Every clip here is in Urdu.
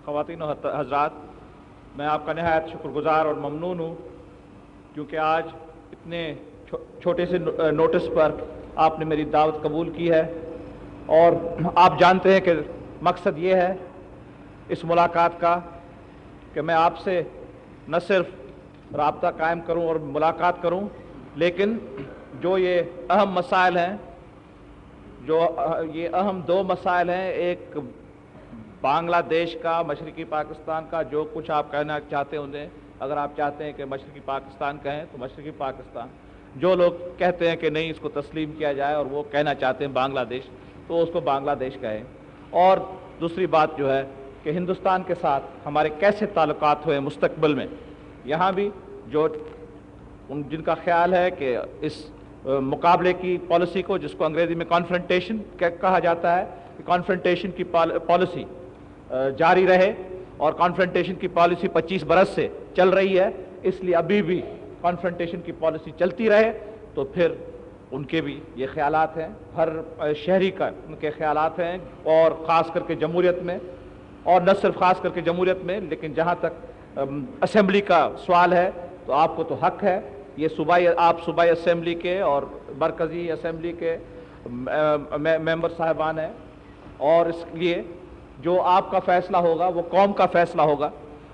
خواتین و حضرات، میں آپ کا نہایت شکر گزار اور ممنون ہوں کیونکہ آج اتنے چھوٹے سے نوٹس پر آپ نے میری دعوت قبول کی ہے، اور آپ جانتے ہیں کہ مقصد یہ ہے اس ملاقات کا کہ میں آپ سے نہ صرف رابطہ قائم کروں اور ملاقات کروں، لیکن جو یہ اہم مسائل ہیں، جو یہ اہم دو مسائل ہیں، ایک بنگلہ دیش کا، مشرقی پاکستان کا، جو کچھ آپ کہنا چاہتے ہیں انہیں، اگر آپ چاہتے ہیں کہ مشرقی پاکستان کہیں تو مشرقی پاکستان، جو لوگ کہتے ہیں کہ نہیں اس کو تسلیم کیا جائے اور وہ کہنا چاہتے ہیں بنگلہ دیش، تو اس کو بنگلہ دیش کہیں۔ اور دوسری بات جو ہے کہ ہندوستان کے ساتھ ہمارے کیسے تعلقات ہوئے مستقبل میں، یہاں بھی جو جن کا خیال ہے کہ اس مقابلے کی پالیسی کو، جس کو انگریزی میں کانفرنٹیشن کہا جاتا ہے، کہ کانفرنٹیشن کی پالیسی جاری رہے، اور کانفرنٹیشن کی پالیسی 25 برس سے چل رہی ہے، اس لیے ابھی بھی کانفرنٹیشن کی پالیسی چلتی رہے، تو پھر ان کے بھی یہ خیالات ہیں، ہر شہری کا ان کے خیالات ہیں، اور خاص کر کے جمہوریت میں، اور نہ صرف خاص کر کے جمہوریت میں، لیکن جہاں تک اسمبلی کا سوال ہے تو آپ کو تو حق ہے، یہ آپ صوبائی اسمبلی کے اور مرکزی اسمبلی کے ممبر صاحبان ہیں، اور اس لیے جو آپ کا فیصلہ ہوگا وہ قوم کا فیصلہ ہوگا۔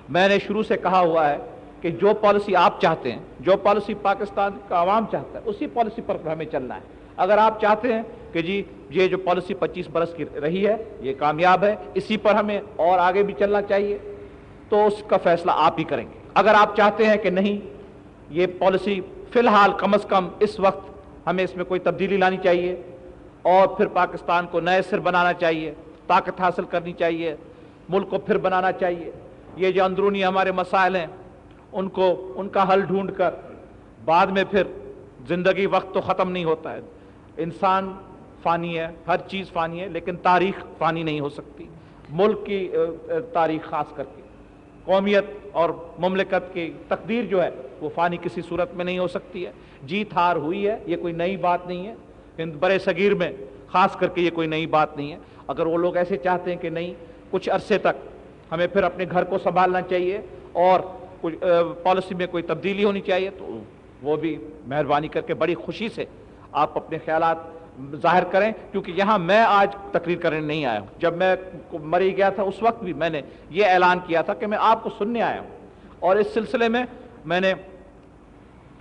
میں نے شروع سے کہا ہوا ہے کہ جو پالیسی آپ چاہتے ہیں، جو پالیسی پاکستان کا عوام چاہتا ہے، اسی پالیسی پر ہمیں چلنا ہے۔ اگر آپ چاہتے ہیں کہ جی یہ جو پالیسی 25 برس کی رہی ہے یہ کامیاب ہے، اسی پر ہمیں اور آگے بھی چلنا چاہیے، تو اس کا فیصلہ آپ ہی کریں گے۔ اگر آپ چاہتے ہیں کہ نہیں یہ پالیسی فی الحال کم از کم اس وقت ہمیں اس میں کوئی تبدیلی لانی چاہیے، اور پھر پاکستان کو نئے سر بنانا چاہیے، طاقت حاصل کرنی چاہیے، ملک کو پھر بنانا چاہیے، یہ جو اندرونی ہمارے مسائل ہیں ان کا حل ڈھونڈ کر بعد میں پھر زندگی، وقت تو ختم نہیں ہوتا ہے، انسان فانی ہے، ہر چیز فانی ہے، لیکن تاریخ فانی نہیں ہو سکتی، ملک کی تاریخ خاص کر کے، قومیت اور مملکت کی تقدیر جو ہے وہ فانی کسی صورت میں نہیں ہو سکتی ہے۔ جیت ہار ہوئی ہے، یہ کوئی نئی بات نہیں ہے، برے صغیر میں خاص کر کے یہ کوئی نئی بات نہیں ہے۔ اگر وہ لوگ ایسے چاہتے ہیں کہ نہیں کچھ عرصے تک ہمیں پھر اپنے گھر کو سنبھالنا چاہیے اور کچھ پالیسی میں کوئی تبدیلی ہونی چاہیے، تو وہ بھی مہربانی کر کے بڑی خوشی سے آپ اپنے خیالات ظاہر کریں، کیونکہ یہاں میں آج تقریر کرنے نہیں آیا ہوں۔ جب میں مری گیا تھا اس وقت بھی میں نے یہ اعلان کیا تھا کہ میں آپ کو سننے آیا ہوں، اور اس سلسلے میں نے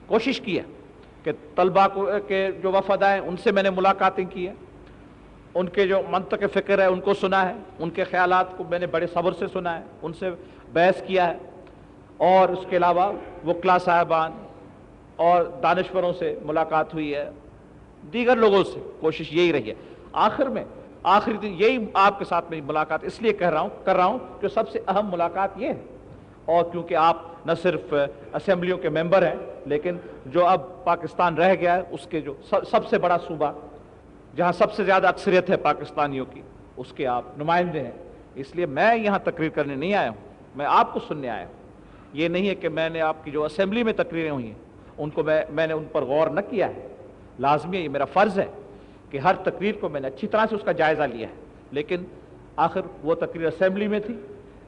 کوشش کی ہے کہ طلباء کے جو وفد آئے ان سے میں نے ملاقاتیں کی ہیں، ان کے جو منطق فکر ہے ان کو سنا ہے، ان کے خیالات کو میں نے بڑے صبر سے سنا ہے، ان سے بحث کیا ہے، اور اس کے علاوہ وکلاء صاحبان اور دانشوروں سے ملاقات ہوئی ہے، دیگر لوگوں سے کوشش یہی رہی ہے۔ آخری دن یہی آپ کے ساتھ میری ملاقات اس لیے کر رہا ہوں کہ سب سے اہم ملاقات یہ ہے، اور کیونکہ آپ نہ صرف اسمبلیوں کے ممبر ہیں، لیکن جو اب پاکستان رہ گیا ہے اس کے جو سب سے بڑا صوبہ، جہاں سب سے زیادہ اکثریت ہے پاکستانیوں کی، اس کے آپ نمائندے ہیں، اس لیے میں یہاں تقریر کرنے نہیں آیا ہوں، میں آپ کو سننے آیا ہوں۔ یہ نہیں ہے کہ میں نے آپ کی جو اسمبلی میں تقریریں ہوئی ہیں ان کو میں نے ان پر غور نہ کیا ہے، لازمی ہے، یہ میرا فرض ہے کہ ہر تقریر کو میں نے اچھی طرح سے اس کا جائزہ لیا ہے، لیکن آخر وہ تقریر اسمبلی میں تھی،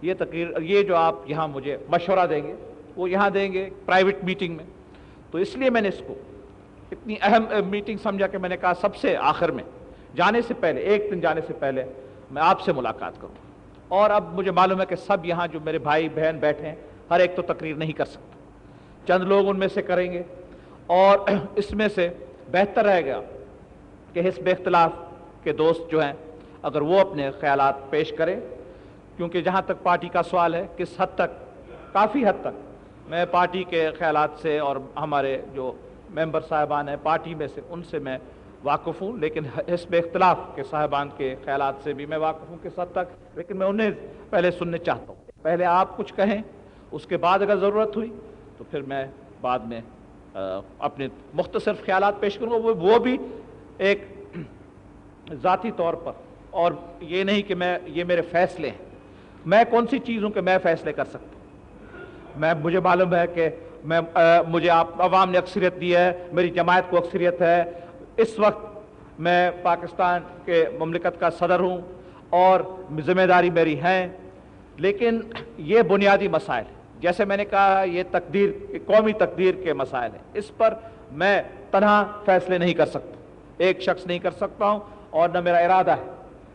یہ جو آپ یہاں مجھے مشورہ دیں گے وہ یہاں دیں گے پرائیویٹ میٹنگ میں، تو اس لیے میں نے اس کو اتنی اہم میٹنگ سمجھا کہ میں نے کہا سب سے آخر میں جانے سے پہلے، ایک دن جانے سے پہلے میں آپ سے ملاقات کروں۔ اور اب مجھے معلوم ہے کہ سب یہاں جو میرے بھائی بہن بیٹھے ہیں ہر ایک تو تقریر نہیں کر سکتا، چند لوگ ان میں سے کریں گے، اور اس میں سے بہتر رہے گا کہ حزب اختلاف کے دوست جو ہیں اگر وہ اپنے خیالات پیش کریں، کیونکہ جہاں تک پارٹی کا سوال ہے کس حد تک، کافی حد تک میں پارٹی کے خیالات سے اور ہمارے جو ممبر صاحبان ہیں پارٹی میں سے ان سے میں واقف ہوں، لیکن حزب اختلاف کے صاحبان کے خیالات سے بھی میں واقف ہوں کس حد تک، لیکن میں انہیں پہلے سننے چاہتا ہوں۔ پہلے آپ کچھ کہیں، اس کے بعد اگر ضرورت ہوئی تو پھر میں بعد میں اپنے مختصر خیالات پیش کروں گا، وہ بھی ایک ذاتی طور پر، اور یہ نہیں کہ یہ میرے فیصلے ہیں، میں کون سی چیزوں کے میں فیصلے کر سکتا ہوں، مجھے معلوم ہے کہ مجھے عوام نے اکثریت دی ہے، میری جماعت کو اکثریت ہے، اس وقت میں پاکستان کے مملکت کا صدر ہوں، اور ذمہ داری میری ہے، لیکن یہ بنیادی مسائل ہیں، جیسے میں نے کہا یہ تقدیر، قومی تقدیر کے مسائل ہیں، اس پر میں تنہا فیصلے نہیں کر سکتا، ایک شخص نہیں کر سکتا ہوں، اور نہ میرا ارادہ ہے،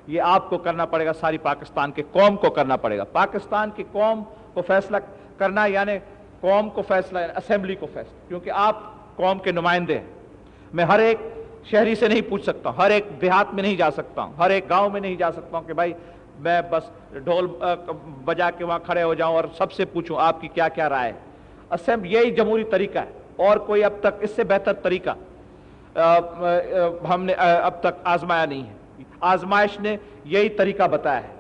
یہ آپ کو کرنا پڑے گا، ساری پاکستان کے قوم کو کرنا پڑے گا۔ پاکستان کی قوم کو فیصلہ کرنا یعنی قوم کو فیصلہ، اسمبلی کو فیصلہ، کیونکہ آپ قوم کے نمائندے ہیں۔ میں ہر ایک شہری سے نہیں پوچھ سکتا ہوں، ہر ایک دیہات میں نہیں جا سکتا ہوں، ہر ایک گاؤں میں نہیں جا سکتا ہوں کہ بھائی میں بس ڈھول بجا کے وہاں کھڑے ہو جاؤں اور سب سے پوچھوں آپ کی کیا کیا رائے ہے۔ یہی جمہوری طریقہ ہے، اور کوئی اب تک اس سے بہتر طریقہ ہم نے اب تک آزمایا نہیں ہے۔ آزمائش نے یہی طریقہ بتایا ہے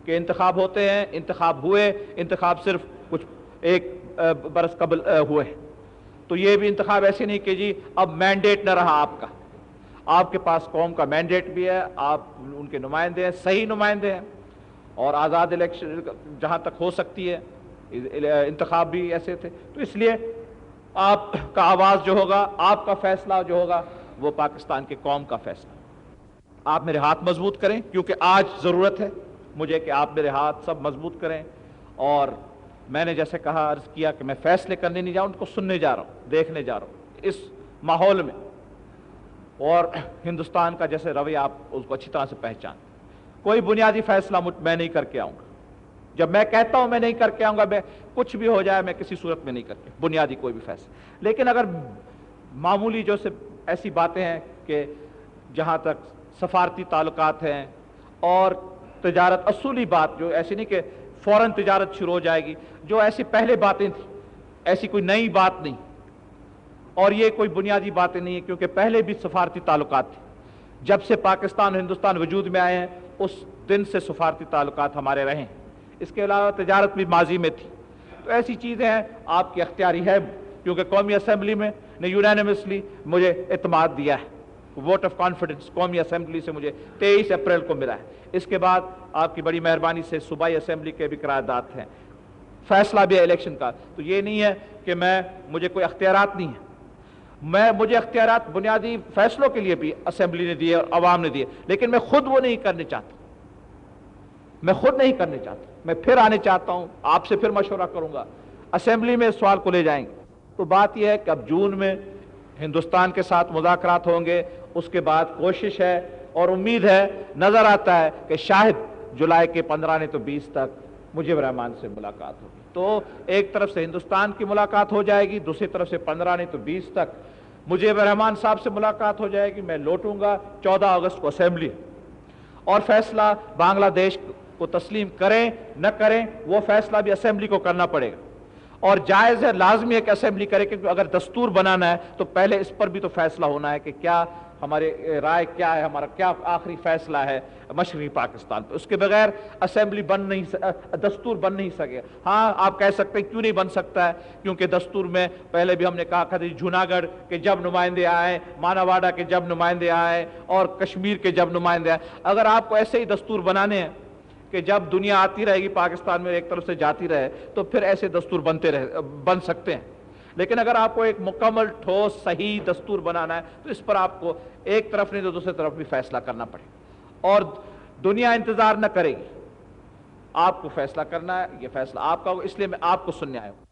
کہ انتخاب ہوتے ہیں، انتخاب ہوئے، انتخاب صرف کچھ ایک برس قبل ہوئے، تو یہ بھی انتخاب ایسے نہیں کہ جی اب مینڈیٹ نہ رہا آپ کا، آپ کے پاس قوم کا مینڈیٹ بھی ہے، آپ ان کے نمائندے ہیں، صحیح نمائندے ہیں، اور آزاد الیکشن جہاں تک ہو سکتی ہے، انتخاب بھی ایسے تھے، تو اس لیے آپ کا آواز جو ہوگا، آپ کا فیصلہ جو ہوگا، وہ پاکستان کی قوم کا فیصلہ۔ آپ میرے ہاتھ مضبوط کریں، کیونکہ آج ضرورت ہے مجھے کہ آپ میرے ہاتھ سب مضبوط کریں، اور میں نے جیسے کہا، عرض کیا کہ میں فیصلے کرنے نہیں جا رہا ہوں، ان کو سننے جا رہا ہوں، دیکھنے جا رہا ہوں اس ماحول میں، اور ہندوستان کا جیسے رویہ آپ اس کو اچھی طرح سے پہچان۔ کوئی بنیادی فیصلہ میں نہیں کر کے آؤں گا، جب میں کہتا ہوں میں نہیں کر کے آؤں گا، میں کچھ بھی ہو جائے میں کسی صورت میں نہیں کر کے بنیادی کوئی بھی فیصلہ، لیکن اگر معمولی جو سے ایسی باتیں ہیں کہ جہاں تک سفارتی تعلقات ہیں اور تجارت، اصولی بات جو ایسی نہیں کہ فوراً تجارت شروع ہو جائے گی، جو ایسی پہلے باتیں تھیں، ایسی کوئی نئی بات نہیں، اور یہ کوئی بنیادی باتیں نہیں ہیں، کیونکہ پہلے بھی سفارتی تعلقات تھے، جب سے پاکستان اور ہندوستان وجود میں آئے ہیں اس دن سے سفارتی تعلقات ہمارے رہے ہیں، اس کے علاوہ تجارت بھی ماضی میں تھی، تو ایسی چیزیں ہیں آپ کی اختیاری ہے، کیونکہ قومی اسمبلی میں نے یونانیمسلی مجھے اعتماد دیا ہے، ووٹ آف کانفیڈنس قومی اسمبلی سے مجھے 23 اپریل کو ملا ہے، اس کے بعد آپ کی بڑی مہربانی سے صوبائی اسمبلی کے بھی قرارداد ہیں، فیصلہ بھی ہے الیکشن کا، تو یہ نہیں ہے کہ مجھے کوئی اختیارات نہیں ہے، مجھے اختیارات بنیادی فیصلوں کے لیے بھی اسمبلی نے دیے اور عوام نے دیے، لیکن میں خود وہ نہیں کرنے چاہتا، میں خود نہیں کرنے چاہتا، میں پھر آنے چاہتا ہوں، آپ سے پھر مشورہ کروں گا، اسمبلی میں اس سوال کو لے جائیں گے۔ تو بات یہ ہے کہ اب جون میں ہندوستان کے ساتھ مذاکرات ہوں گے، اس کے بعد کوشش ہے اور امید ہے، نظر آتا ہے کہ شاید جولائی کے 15 نہیں تو 20 تک مجیب الرحمان سے ملاقات ہوگی، تو ایک طرف سے ہندوستان کی ملاقات ہو جائے گی، دوسری طرف سے 15 نہیں تو 20 تک مجیب الرحمان صاحب سے ملاقات ہو جائے گی، میں لوٹوں گا 14 اگست کو اسمبلی، اور فیصلہ بنگلہ دیش کو تسلیم کریں نہ کریں وہ فیصلہ بھی اسمبلی کو کرنا پڑے گا، اور جائز ہے، لازمی ہے کہ اسمبلی کرے، کیونکہ اگر دستور بنانا ہے تو پہلے اس پر بھی تو فیصلہ ہونا ہے کہ کیا ہمارے رائے کیا ہے، ہمارا کیا آخری فیصلہ ہے مشرقی پاکستان پہ، اس کے بغیر اسمبلی دستور بن نہیں سکے۔ ہاں آپ کہہ سکتے ہیں کیوں نہیں بن سکتا ہے، کیونکہ دستور میں پہلے بھی ہم نے کہا تھا جوناگڑھ کے جب نمائندے آئے، ماناواڈا کے جب نمائندے آئے، اور کشمیر کے جب نمائندے آئے، اگر آپ کو ایسے ہی دستور بنانے ہیں کہ جب دنیا آتی رہے گی پاکستان میں ایک طرف سے جاتی رہے، تو پھر ایسے دستور بن سکتے ہیں، لیکن اگر آپ کو ایک مکمل ٹھوس صحیح دستور بنانا ہے تو اس پر آپ کو ایک طرف نہیں تو دوسری طرف بھی فیصلہ کرنا پڑے، اور دنیا انتظار نہ کرے گی، آپ کو فیصلہ کرنا ہے، یہ فیصلہ آپ کا ہوگا، اس لیے میں آپ کو سننے آیا ہوں۔